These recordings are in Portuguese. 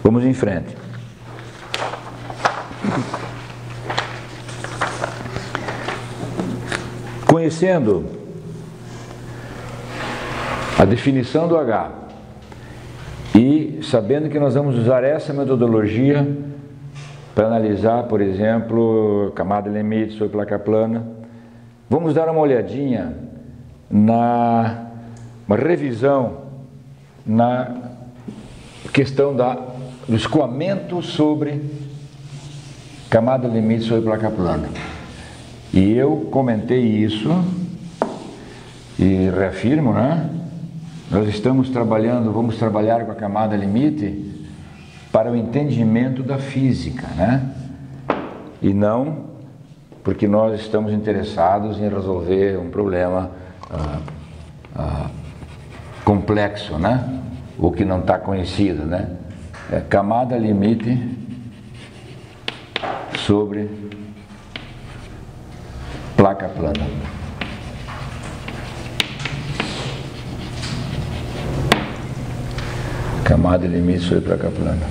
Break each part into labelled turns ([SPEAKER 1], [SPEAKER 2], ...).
[SPEAKER 1] Vamos em frente. Conhecendo a definição do H e sabendo que nós vamos usar essa metodologia para analisar, por exemplo, camada limite sobre placa plana, vamos dar uma olhadinha uma revisão na questão do escoamento sobre camada limite sobre placa plana. E eu comentei isso e reafirmo, né? Nós estamos trabalhando, vamos trabalhar com a camada limite para o entendimento da física, né? E não porque nós estamos interessados em resolver um problema complexo, né? O que não está conhecido, né? É camada limite sobre placa plana. Camada limite sobre placa plana.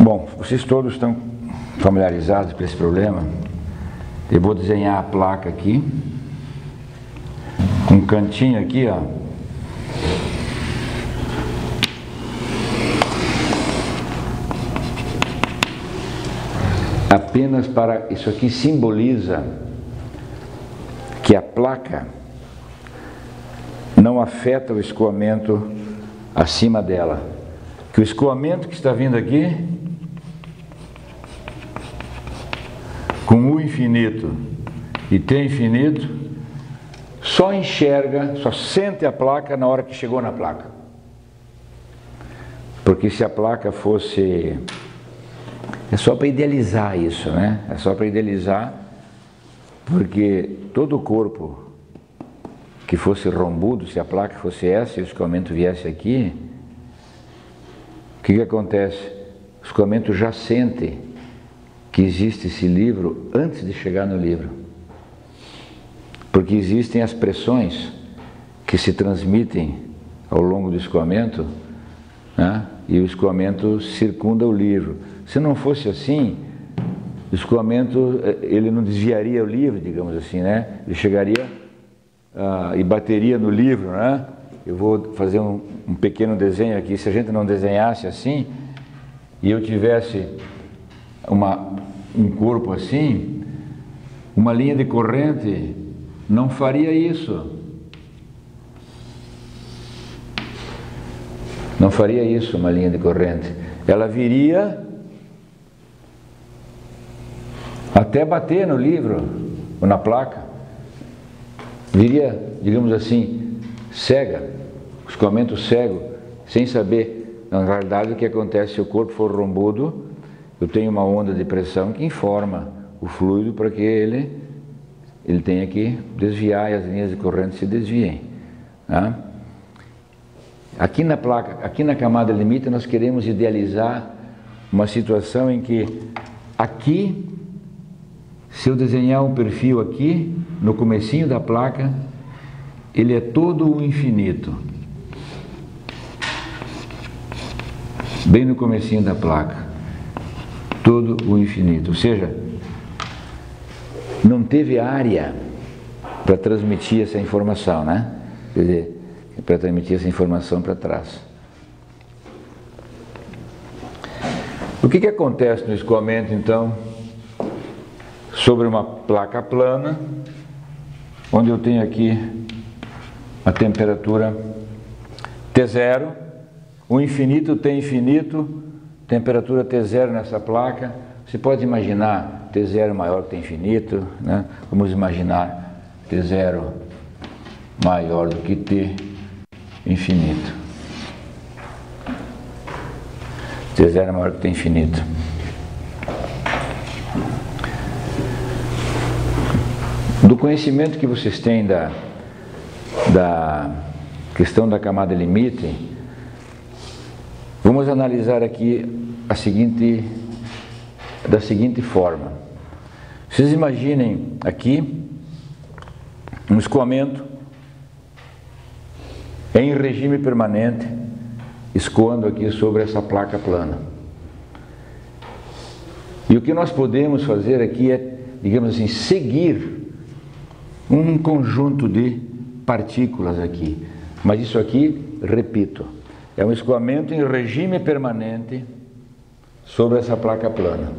[SPEAKER 1] Bom, vocês todos estão familiarizados com esse problema. Eu vou desenhar a placa aqui, com um cantinho aqui, ó. Apenas para, isso aqui simboliza que a placa não afeta o escoamento acima dela. Que o escoamento que está vindo aqui, com U infinito e T infinito, só enxerga, só sente a placa na hora que chegou na placa. Porque se a placa fosse... É só para idealizar isso, né? É só para idealizar, porque todo o corpo que fosse rombudo, se a placa fosse essa e o escoamento viesse aqui, o que acontece? O escoamento já sente que existe esse livro antes de chegar no livro. Porque existem as pressões que se transmitem ao longo do escoamento, né? E o escoamento circunda o livro. Se não fosse assim, o escoamento, ele não desviaria o livro, digamos assim, né? Ele chegaria e bateria no livro, né? Eu vou fazer um pequeno desenho aqui. Se a gente não desenhasse assim, e eu tivesse um corpo assim, uma linha de corrente não faria isso. Não faria isso uma linha de corrente. Ela viria até bater no livro ou na placa. Viria, digamos assim, cega, escoamento cego, sem saber. Na realidade, o que acontece se o corpo for rombudo, eu tenho uma onda de pressão que informa o fluido para que ele tenha que desviar e as linhas de corrente se desviem, tá? Aqui na placa, aqui na camada limite, nós queremos idealizar uma situação em que aqui, se eu desenhar um perfil aqui, no comecinho da placa, ele é todo o infinito. Bem no comecinho da placa. Todo o infinito. Ou seja, não teve área para transmitir essa informação, né? Quer dizer, para transmitir essa informação para trás. O que acontece no escoamento, então, sobre uma placa plana, onde eu tenho aqui a temperatura T0, o infinito T infinito, temperatura T0 nessa placa. Você pode imaginar T0 maior que T infinito, né? Vamos imaginar T0 maior do que T infinito. T0 é maior que T infinito. Do conhecimento que vocês têm da questão da camada limite, vamos analisar aqui da seguinte forma. Vocês imaginem aqui um escoamento em regime permanente escoando aqui sobre essa placa plana. E o que nós podemos fazer aqui é, digamos assim, seguir um conjunto de partículas aqui. Mas isso aqui, repito, é um escoamento em regime permanente sobre essa placa plana.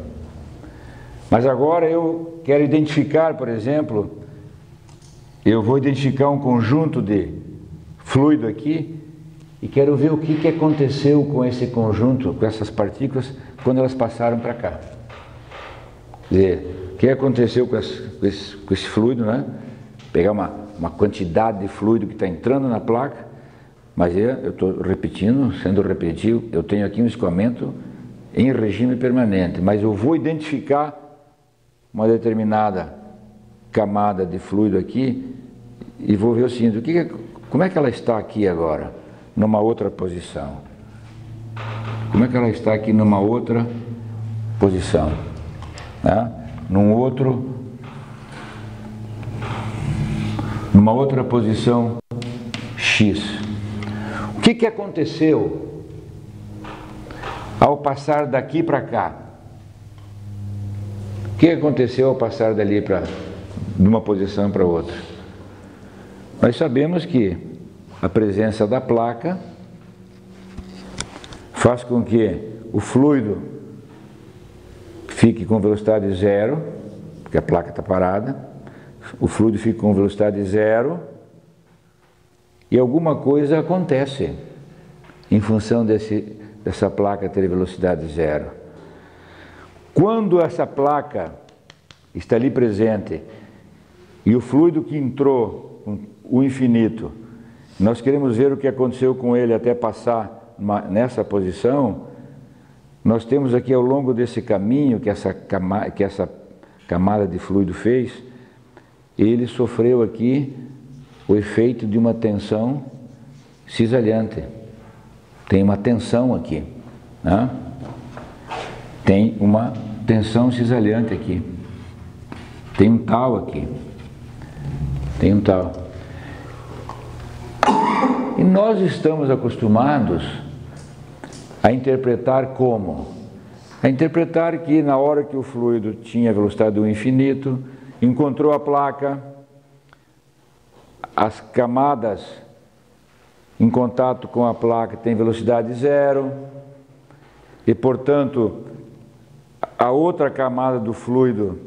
[SPEAKER 1] Mas agora eu quero identificar, por exemplo, eu vou identificar um conjunto de fluido aqui e quero ver o que aconteceu com esse conjunto, com essas partículas, quando elas passaram para cá. Quer dizer, o que aconteceu com esse fluido, né? Pegar uma quantidade de fluido que está entrando na placa, mas eu estou repetindo, sendo repetitivo, eu tenho aqui um escoamento em regime permanente, mas eu vou identificar uma determinada camada de fluido aqui e vou ver o seguinte, como é que ela está aqui agora, numa outra posição? Como é que ela está aqui numa outra posição? Né? Numa outra posição X. O que aconteceu ao passar daqui para cá? O que aconteceu ao passar dali de uma posição para outra? Nós sabemos que a presença da placa faz com que o fluido fique com velocidade zero, porque a placa está parada, o fluido fica com velocidade zero e alguma coisa acontece em função dessa placa ter velocidade zero. Quando essa placa está ali presente e o fluido que entrou com o infinito, nós queremos ver o que aconteceu com ele até passar nessa posição, nós temos aqui ao longo desse caminho que essa camada de fluido fez, ele sofreu aqui o efeito de uma tensão cisalhante. Tem uma tensão aqui, né? Tem uma tensão cisalhante aqui. Tem um tal aqui. Tem um tal. E nós estamos acostumados a interpretar como? A interpretar que na hora que o fluido tinha velocidade do infinito, encontrou a placa, as camadas em contato com a placa têm velocidade zero e, portanto, a outra camada do fluido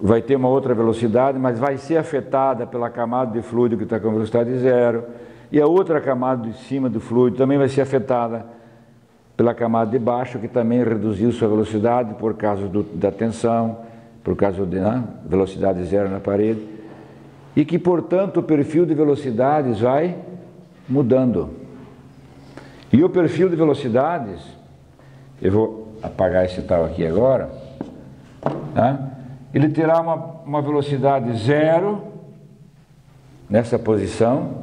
[SPEAKER 1] vai ter uma outra velocidade, mas vai ser afetada pela camada de fluido que está com velocidade zero, e a outra camada de cima do fluido também vai ser afetada pela camada de baixo, que também reduziu sua velocidade por causa da tensão, por causa da velocidade zero na parede, e que, portanto, o perfil de velocidades vai mudando. E o perfil de velocidades, eu vou apagar esse tal aqui agora, tá? Ele terá uma velocidade zero nessa posição,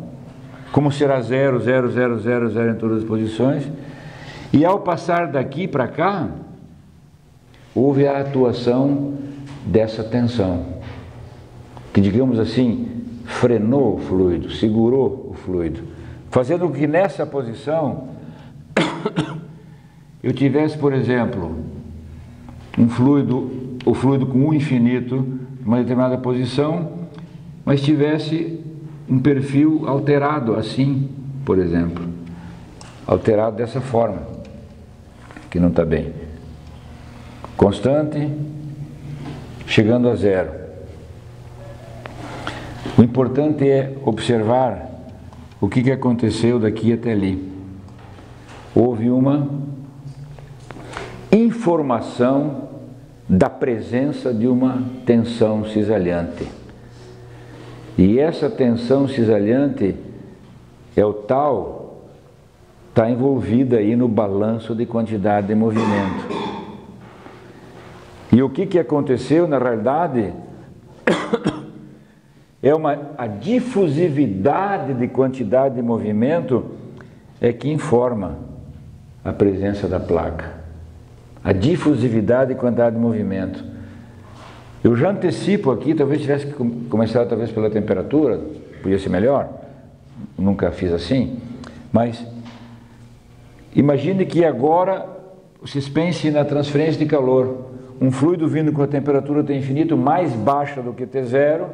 [SPEAKER 1] como será 0, 0, 0, 0, 0 em todas as posições, e ao passar daqui para cá, houve a atuação dessa tensão, que, digamos assim, frenou o fluido, segurou o fluido, fazendo com que nessa posição eu tivesse, por exemplo, o fluido com um infinito, uma determinada posição, mas tivesse um perfil alterado assim, por exemplo, alterado dessa forma, que não está bem, constante, chegando a zero. O importante é observar o que aconteceu daqui até ali. Houve uma informação da presença de uma tensão cisalhante. E essa tensão cisalhante é o tal, está envolvida aí no balanço de quantidade de movimento. E o que aconteceu na realidade é a difusividade de quantidade de movimento é que informa a presença da placa. A difusividade de quantidade de movimento. Eu já antecipo aqui, talvez tivesse que começar talvez pela temperatura, podia ser melhor, nunca fiz assim, mas Imagine que agora vocês pensem na transferência de calor. Um fluido vindo com a temperatura T infinito mais baixa do que T0,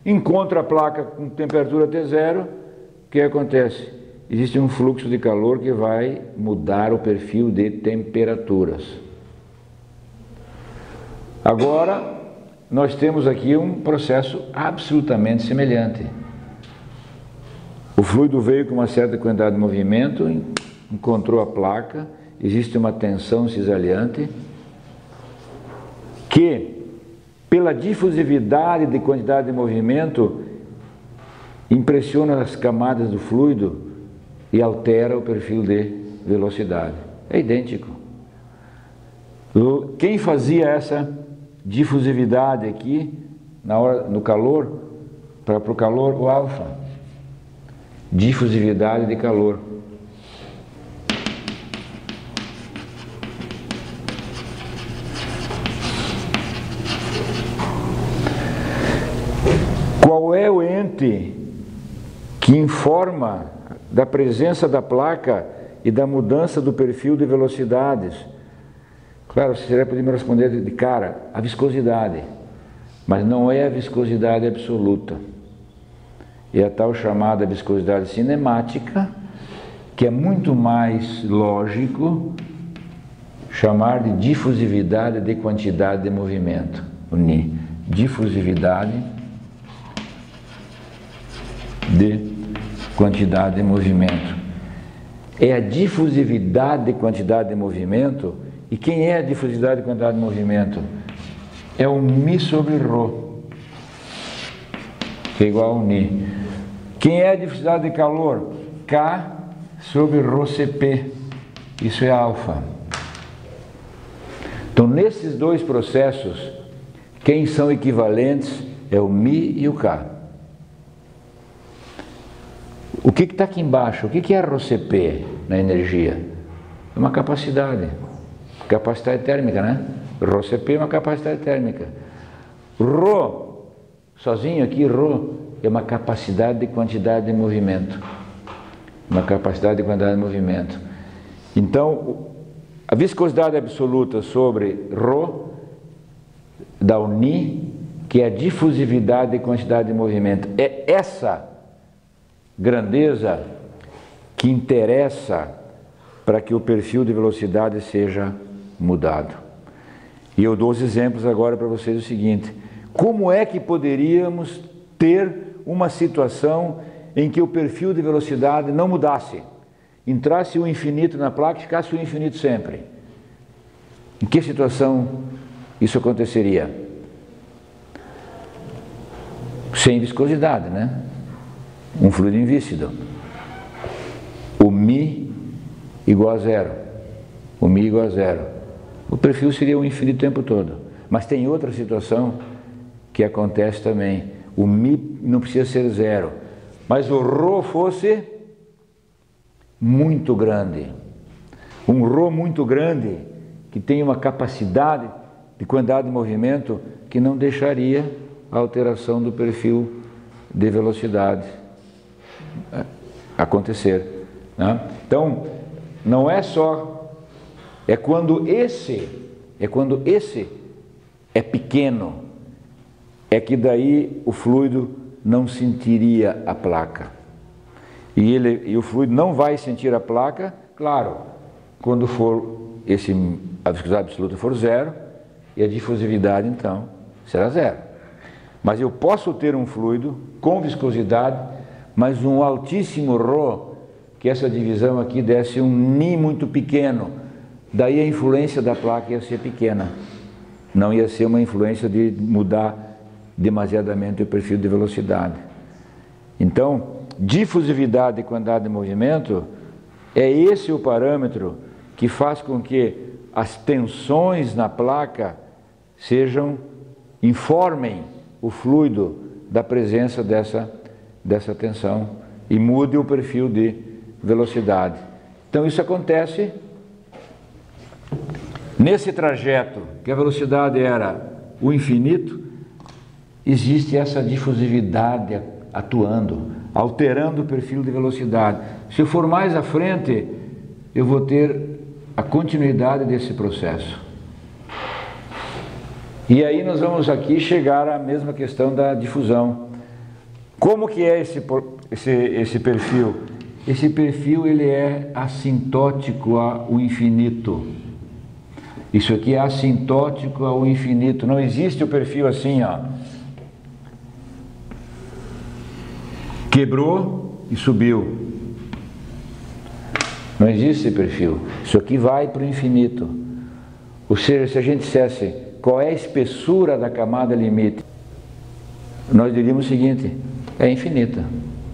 [SPEAKER 1] encontra a placa com temperatura T0, o que acontece? Existe um fluxo de calor que vai mudar o perfil de temperaturas. Agora, nós temos aqui um processo absolutamente semelhante. O fluido veio com uma certa quantidade de movimento, encontrou a placa, existe uma tensão cisalhante, que, pela difusividade de quantidade de movimento, impressiona as camadas do fluido e altera o perfil de velocidade. É idêntico. Quem fazia essa difusividade aqui, no calor, para o calor, o alfa. Difusividade de calor. Qual é o ente que informa da presença da placa e da mudança do perfil de velocidades? Claro, você já poderia me responder de cara, a viscosidade, mas não é a viscosidade absoluta. É a tal chamada viscosidade cinemática, que é muito mais lógico chamar de difusividade de quantidade de movimento. Unir difusividade de quantidade de movimento. É a difusividade de quantidade de movimento. E quem é a difusividade de quantidade de movimento? É o μ sobre ρ, que é igual ao Ni. Quem é a difusividade de calor? K sobre ρCp. Isso é alfa. Então, nesses dois processos, quem são equivalentes é o μ e o K. O que está aqui embaixo? O que é ρCp na energia? É uma capacidade. Capacidade térmica, né? ρCp é uma capacidade térmica. Rho, sozinho aqui, Rho é uma capacidade de quantidade de movimento. Uma capacidade de quantidade de movimento. Então, a viscosidade absoluta sobre Rho dá o Ni, que é a difusividade de quantidade de movimento. É essa grandeza que interessa para que o perfil de velocidade seja mudado. E eu dou os exemplos agora para vocês o seguinte: como é que poderíamos ter uma situação em que o perfil de velocidade não mudasse, entrasse o infinito na placa e ficasse o infinito sempre? Em que situação isso aconteceria? Sem viscosidade, né? Um fluido invícido. O μ igual a zero. O μ igual a zero. O perfil seria o infinito o tempo todo. Mas tem outra situação que acontece também. O μ não precisa ser zero, mas o ρ fosse muito grande. Um ρ muito grande, que tem uma capacidade de quantidade de movimento que não deixaria a alteração do perfil de velocidade acontecer, né? Então, não é só... É quando esse é pequeno, é que daí o fluido não sentiria a placa. E o fluido não vai sentir a placa, claro, quando for a viscosidade absoluta for zero, e a difusividade então será zero. Mas eu posso ter um fluido com viscosidade, mas um altíssimo ρ, que essa divisão aqui desse um Ni muito pequeno. Daí a influência da placa ia ser pequena, não ia ser uma influência de mudar demasiadamente o perfil de velocidade. Então, difusividade e quantidade de movimento é esse o parâmetro que faz com que as tensões na placa informem o fluido da presença dessa tensão e mude o perfil de velocidade. Então isso acontece nesse trajeto, que a velocidade era o infinito, existe essa difusividade atuando, alterando o perfil de velocidade. Se eu for mais à frente, eu vou ter a continuidade desse processo. E aí nós vamos aqui chegar à mesma questão da difusão. Como que é esse perfil? Esse perfil ele é assintótico ao infinito. Isso aqui é assintótico ao infinito. Não existe o perfil assim, ó. Quebrou e subiu. Não existe esse perfil. Isso aqui vai para o infinito. Ou seja, se a gente dissesse qual é a espessura da camada limite, nós diríamos o seguinte: é infinita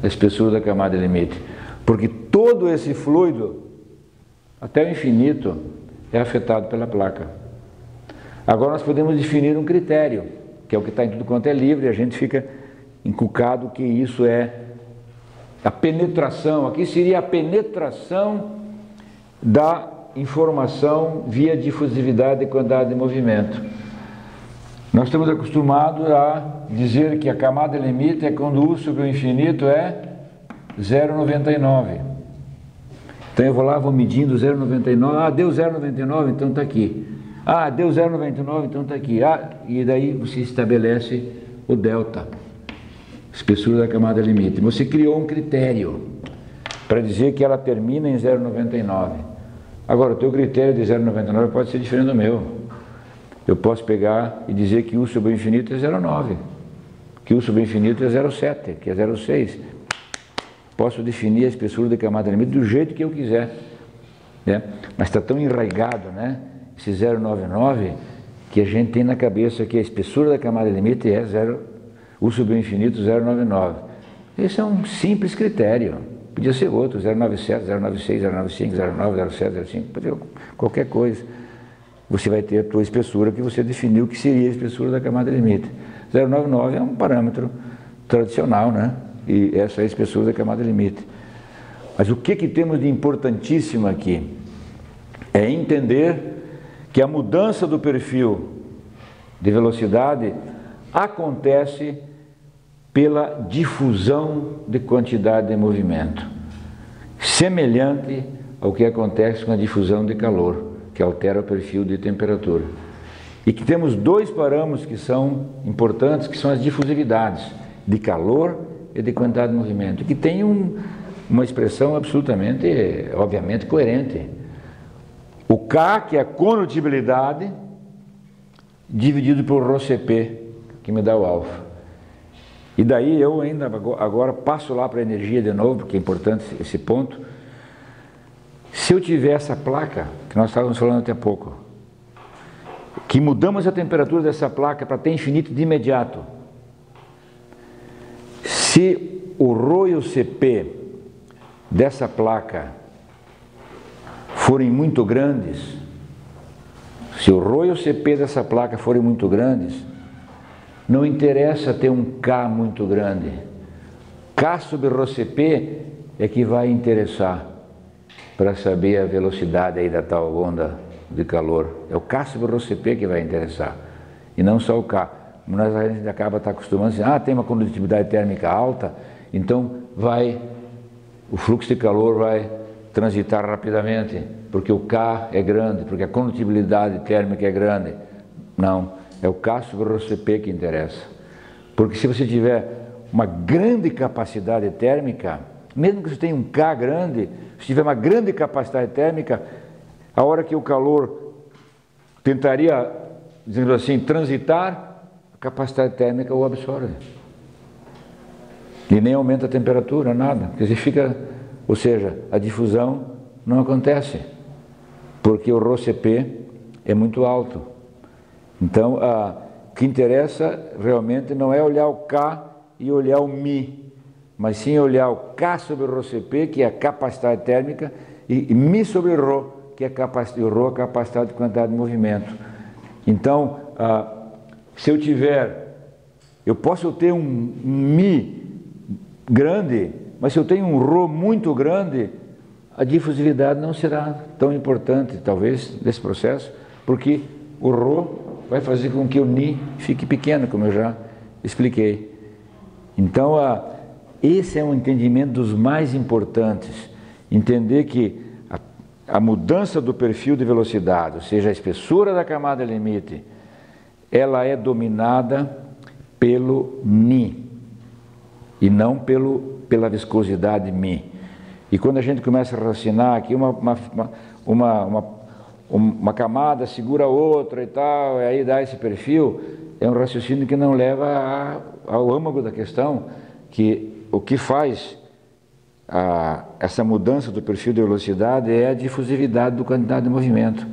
[SPEAKER 1] a espessura da camada limite. Porque todo esse fluido, até o infinito, é afetado pela placa. Agora nós podemos definir um critério, que é o que está em tudo quanto é livre, e a gente fica encucado que isso é a penetração. Aqui seria a penetração da informação via difusividade e quantidade de movimento. Nós estamos acostumados a dizer que a camada limite é quando U sobre o infinito é 0,99. Então eu vou lá, vou medindo 0,99, ah, deu 0,99, então está aqui. Ah, deu 0,99, então está aqui. Ah, e daí você estabelece o delta, espessura da camada limite. Você criou um critério para dizer que ela termina em 0,99. Agora, o teu critério de 0,99 pode ser diferente do meu. Eu posso pegar e dizer que U sobre o infinito é 0,9, que U sobre o infinito é 0,7, que é 0,6. Posso definir a espessura da camada limite do jeito que eu quiser, né? Mas está tão enraizado, né, esse 0,99, que a gente tem na cabeça que a espessura da camada limite é U sobre o infinito 0,99. Esse é um simples critério. Podia ser outro, 0,97, 0,96, 0,95, 0,9, 0,7, 0,5, pode ser qualquer coisa. Você vai ter a tua espessura que você definiu que seria a espessura da camada limite. 0,99 é um parâmetro tradicional, né? E essa é a espessura da camada limite. Mas o que temos de importantíssimo aqui? É entender que a mudança do perfil de velocidade acontece pela difusão de quantidade de movimento, semelhante ao que acontece com a difusão de calor, que altera o perfil de temperatura. E que temos dois parâmetros que são importantes, que são as difusividades de calor e de quantidade de movimento, que tem uma expressão absolutamente, obviamente, coerente. O K, que é a condutibilidade, dividido por ρCp, que me dá o alfa. E daí eu ainda agora passo lá para a energia de novo, porque é importante esse ponto. Se eu tiver essa placa, que nós estávamos falando até há pouco, que mudamos a temperatura dessa placa para T infinito de imediato, se o ρ e o Cp dessa placa forem muito grandes, se o ρ e o Cp dessa placa forem muito grandes, não interessa ter um K muito grande. K sobre ρCp é que vai interessar para saber a velocidade aí da tal onda de calor. É o K sobre ρCp que vai interessar, e não só o K. Mas a gente acaba acostumando a dizer, ah, tem uma condutibilidade térmica alta, então o fluxo de calor vai transitar rapidamente, porque o K é grande, porque a condutibilidade térmica é grande. Não. É o K sobre o ρCp que interessa. Porque se você tiver uma grande capacidade térmica, mesmo que você tenha um K grande, se tiver uma grande capacidade térmica, a hora que o calor tentaria, dizendo assim, transitar, a capacidade térmica o absorve. E nem aumenta a temperatura, nada. Quer dizer, ou seja, a difusão não acontece, porque o ρCp é muito alto. Então, o que interessa realmente não é olhar o K e olhar o Mi, mas sim olhar o K sobre o ρCp, que é a capacidade térmica, e Mi sobre ρ, que é a capacidade de quantidade de movimento. Então, se eu posso ter um Mi grande, mas se eu tenho um ρ muito grande, a difusividade não será tão importante, talvez, nesse processo, porque o ρ vai fazer com que o Ni fique pequeno, como eu já expliquei. Então, esse é um entendimento dos mais importantes. Entender que a mudança do perfil de velocidade, ou seja, a espessura da camada limite, ela é dominada pelo μ e não pela viscosidade μ. E quando a gente começa a raciocinar aqui, uma camada segura a outra e tal, e aí dá esse perfil, é um raciocínio que não leva ao âmago da questão, que o que faz essa mudança do perfil de velocidade é a difusividade do quantidade de movimento,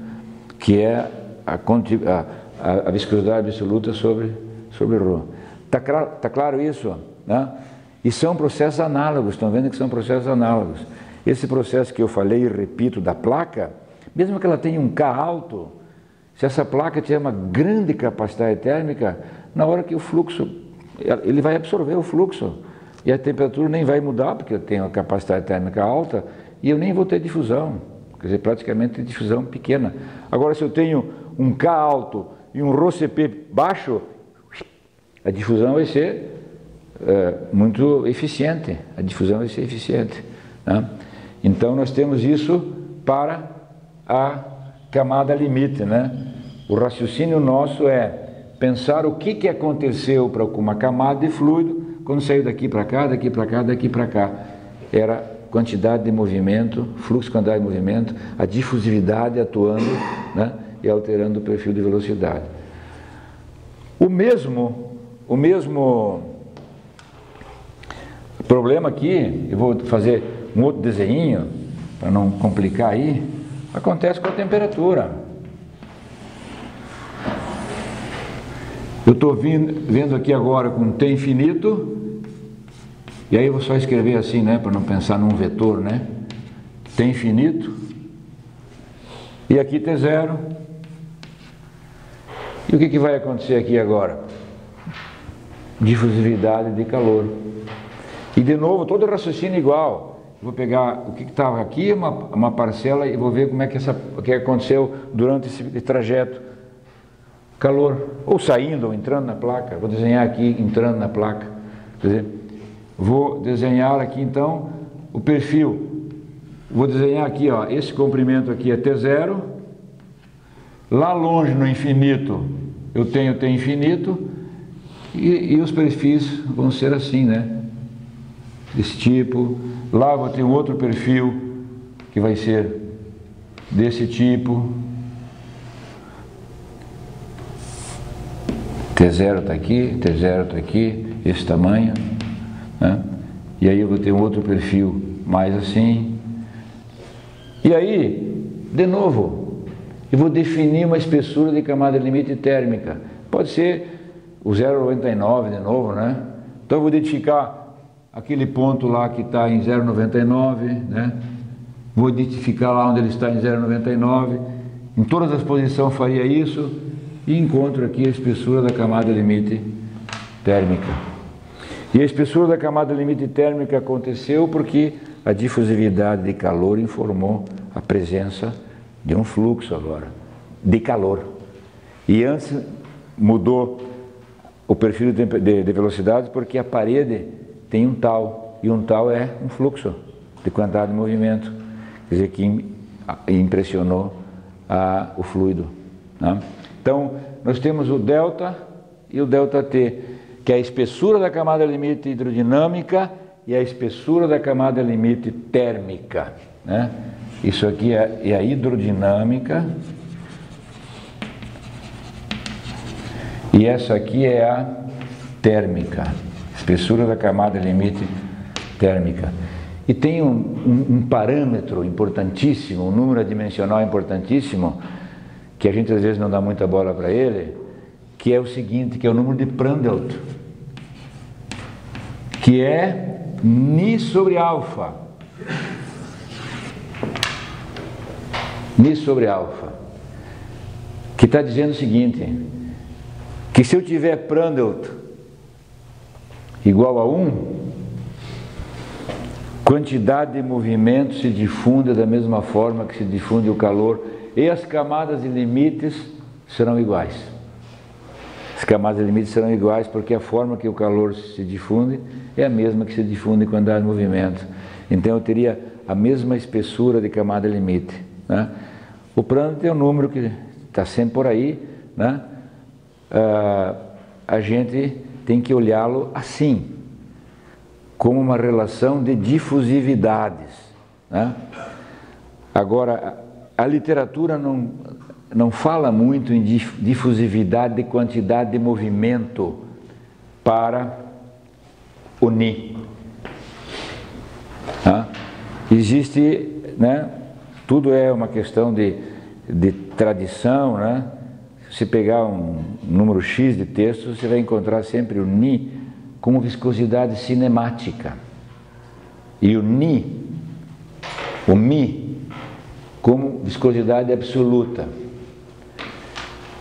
[SPEAKER 1] que é a viscosidade absoluta sobre ρ. Tá claro isso? Né? E são processos análogos, estão vendo que são processos análogos. Esse processo que eu falei e repito da placa, mesmo que ela tenha um K alto, se essa placa tiver uma grande capacidade térmica, na hora que o fluxo, ele vai absorver o fluxo, e a temperatura nem vai mudar, porque eu tenho uma capacidade térmica alta, e eu nem vou ter difusão, quer dizer, praticamente difusão pequena. Agora, se eu tenho um K alto e um ρCp baixo, a difusão vai ser muito eficiente, a difusão vai ser eficiente. Né? Então, nós temos isso para a camada limite. Né? O raciocínio nosso é pensar o que aconteceu para uma camada de fluido quando saiu daqui para cá, daqui para cá, daqui para cá. Era quantidade de movimento, fluxo, quantidade de movimento, a difusividade atuando, né? E alterando o perfil de velocidade. O mesmo problema aqui, eu vou fazer um outro desenho, para não complicar aí, acontece com a temperatura. Eu estou vendo aqui agora com T infinito, e aí eu vou só escrever assim, né, para não pensar num vetor, né? T infinito, e aqui T0. E o que vai acontecer aqui agora? Difusividade de calor. E de novo, todo o raciocínio igual. Vou pegar o que estava aqui, uma parcela, e vou ver como é que o que aconteceu durante esse trajeto. Calor, ou saindo ou entrando na placa. Vou desenhar aqui entrando na placa. Quer dizer, vou desenhar aqui então o perfil. Vou desenhar aqui, ó, esse comprimento aqui é T0. Lá longe no infinito eu tenho T infinito e os perfis vão ser assim, né? Desse tipo. Lá vou ter um outro perfil que vai ser desse tipo. T0 está aqui, T0 está aqui, esse tamanho, né? E aí eu vou ter um outro perfil mais assim. E aí, de novo, eu vou definir uma espessura de camada limite térmica. Pode ser o 0,99 de novo, né? Então eu vou identificar aquele ponto lá que está em 0,99, né? Vou identificar lá onde ele está em 0,99. Em todas as posições faria isso e encontro aqui a espessura da camada limite térmica. E a espessura da camada limite térmica aconteceu porque a difusividade de calor informou a presença de um fluxo agora, de calor. E antes mudou o perfil de velocidade porque a parede tem um tal, e um tal é um fluxo de quantidade de movimento, quer dizer, que impressionou o fluido. Né? Então, nós temos o delta e o ΔT, que é a espessura da camada limite hidrodinâmica e a espessura da camada limite térmica. Né? Isso aqui é a hidrodinâmica e essa aqui é a térmica, espessura da camada limite térmica. E tem um parâmetro importantíssimo, um número adimensional importantíssimo, que a gente às vezes não dá muita bola para ele, que é o seguinte, que é o número de Prandtl, que é Ni sobre alfa. Ni sobre alfa, que está dizendo o seguinte, que se eu tiver Prandtl igual a 1, quantidade de movimento se difunde da mesma forma que se difunde o calor e as camadas de limites serão iguais. As camadas de limites serão iguais porque a forma que o calor se difunde é a mesma que se difunde quando há movimento. Então eu teria a mesma espessura de camada limite. né? O Prandtl é um número que está sempre por aí, né? A gente tem que olhá-lo assim, como uma relação de difusividades, né? Agora, a literatura não fala muito em difusividade de quantidade de movimento para unir. Tá? Existe, né? Tudo é uma questão de tradição, né? Se você pegar um número X de textos, você vai encontrar sempre o Ni como viscosidade cinemática e o Ni, o Mi, como viscosidade absoluta.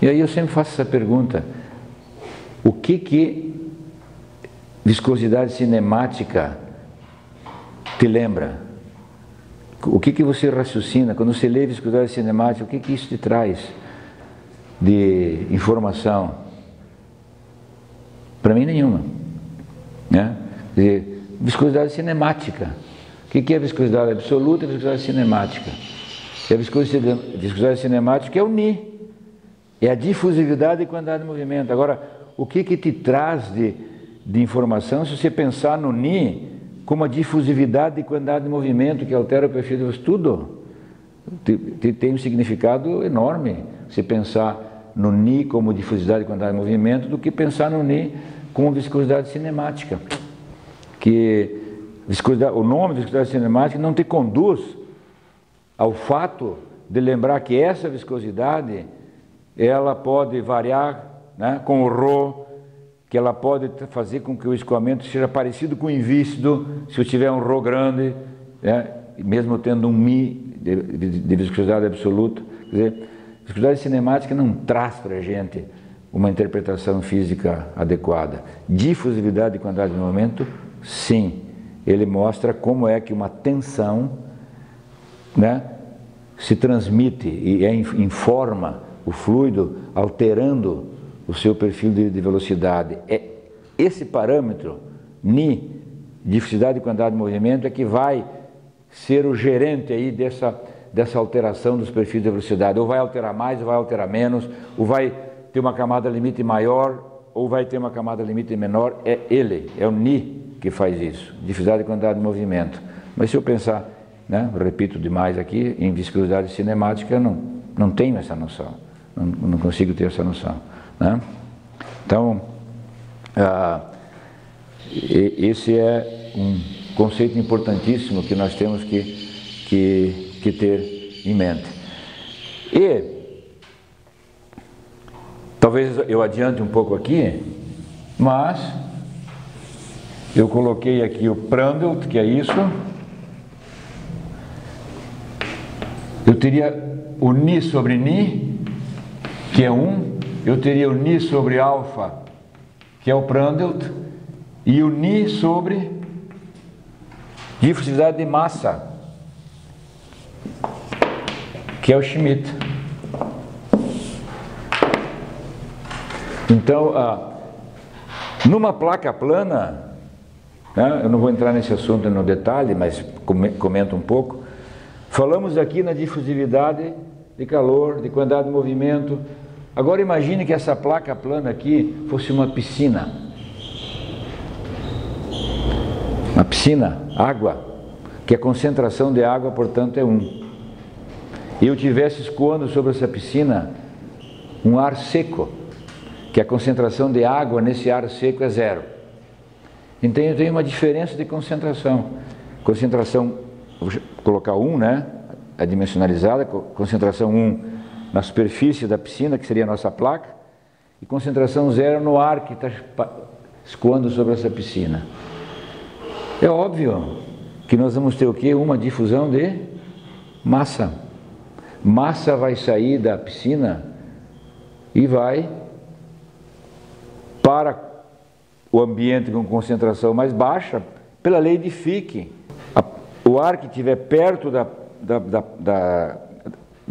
[SPEAKER 1] E aí eu sempre faço essa pergunta: o que viscosidade cinemática te lembra? O que você raciocina? Quando você lê viscosidade cinemática, o que isso te traz de informação? Para mim, nenhuma, né? Quer dizer, viscosidade cinemática. O que é viscosidade absoluta e viscosidade cinemática? E a viscosidade cinemática é o Ni, é a difusividade e quantidade de movimento. Agora, o que te traz de informação se você pensar no Ni como a difusividade e quantidade de movimento que altera o perfil do estudo? Tem um significado enorme você pensar no Ni como difusividade e quantidade de movimento do que pensar no Ni como viscosidade cinemática. Que o nome viscosidade cinemática não te conduz ao fato de lembrar que essa viscosidade ela pode variar, né, com o Rho, que ela pode fazer com que o escoamento seja parecido com o invícido, se eu tiver um Rho grande, né, mesmo tendo um Mi de viscosidade absoluta. Quer dizer, a viscosidade cinemática não traz para a gente uma interpretação física adequada. Difusividade e quantidade de movimento, sim. Ele mostra como é que uma tensão, né, se transmite e informa o fluido, alterando o seu perfil de velocidade. É esse parâmetro, Ni, difusividade e quantidade de movimento, é que vai ser o gerente aí dessa alteração dos perfis de velocidade. Ou vai alterar mais, ou vai alterar menos, ou vai ter uma camada limite maior, ou vai ter uma camada limite menor. É ele, é o Ni que faz isso, difusividade e quantidade de movimento. Mas se eu pensar, né, repito demais aqui, em viscosidade cinemática, eu não tenho essa noção, não consigo ter essa noção, né? Então, esse é um conceito importantíssimo que nós temos que ter em mente. E talvez eu adiante um pouco aqui, mas eu coloquei aqui o Prandtl, que é isso. Eu teria o Ni sobre Ni, que é 1. Eu teria o Ni sobre alfa, que é o Prandtl, e o Ni sobre difusividade de massa, que é o Schmidt. Então, numa placa plana, né, eu não vou entrar nesse assunto no detalhe, mas comento um pouco. Falamos aqui na difusividade de calor, de quantidade de movimento. Agora imagine que essa placa plana aqui fosse uma piscina. Uma piscina, água, que a concentração de água, portanto, é 1. E eu tivesse escoando sobre essa piscina um ar seco, que a concentração de água nesse ar seco é 0. Então eu tenho uma diferença de concentração. Concentração, vou colocar 1, né? A dimensionalizada, concentração 1 na superfície da piscina, que seria a nossa placa, e concentração 0 no ar que está escoando sobre essa piscina. É óbvio que nós vamos ter o quê? Uma difusão de massa. Massa vai sair da piscina e vai para o ambiente com concentração mais baixa, pela lei de Fick. O ar que estiver perto da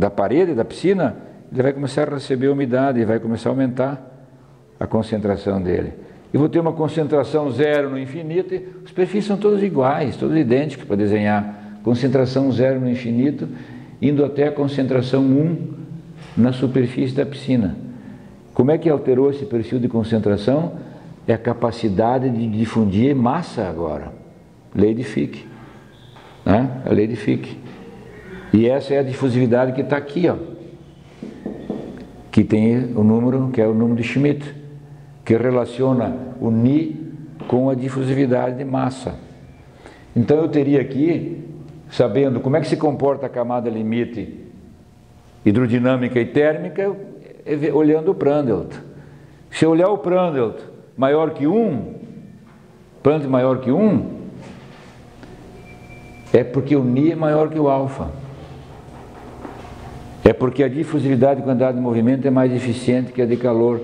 [SPEAKER 1] parede da piscina, ele vai começar a receber umidade e vai começar a aumentar a concentração dele. Eu vou ter uma concentração 0 no infinito, e os perfis são todos iguais, todos idênticos para desenhar. Concentração 0 no infinito, indo até a concentração 1 na superfície da piscina. Como é que alterou esse perfil de concentração? É a capacidade de difundir massa agora. Lei de Fick. Né? A lei de Fick. E essa é a difusividade que está aqui, ó. Que tem o número, que é o número de Schmidt, que relaciona o Ni com a difusividade de massa. Então eu teria aqui, sabendo como é que se comporta a camada limite hidrodinâmica e térmica, olhando o Prandtl. Se eu olhar o Prandtl maior que 1, Prandtl maior que 1, é porque o Ni é maior que o alfa. É porque a difusividade de quantidade de movimento é mais eficiente que a de calor.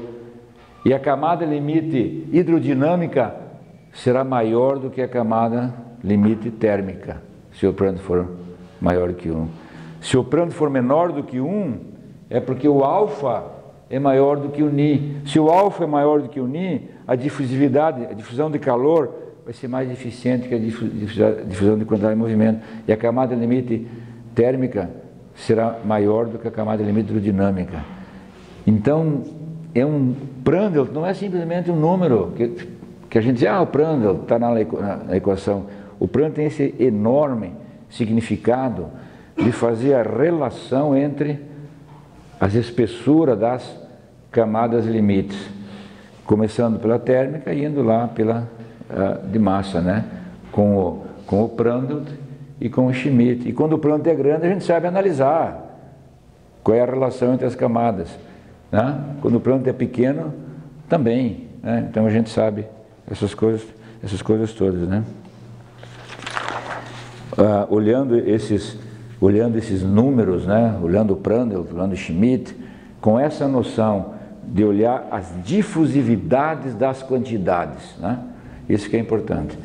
[SPEAKER 1] E a camada limite hidrodinâmica será maior do que a camada limite térmica, se o Prandtl for maior que 1. Se o Prandtl for menor do que 1, é porque o alfa é maior do que o Ni. Se o alfa é maior do que o Ni, a difusividade, a difusão de calor vai ser mais eficiente que a difusão de quantidade de movimento. E a camada limite térmica será maior do que a camada limite hidrodinâmica. Então, Prandtl não é simplesmente um número que a gente diz, o Prandtl está na equação. O Prandtl tem esse enorme significado de fazer a relação entre as espessuras das camadas limites, começando pela térmica e indo lá pela de massa, né? Com o Prandtl e com o Schmidt. E quando o Prandtl é grande, a gente sabe analisar qual é a relação entre as camadas, né? Quando o Prandtl é pequeno, também, né? Então a gente sabe essas coisas todas, né? Olhando esses números, né? Olhando o Prandtl, olhando o Schmidt, com essa noção de olhar as difusividades das quantidades, né? Isso que é importante.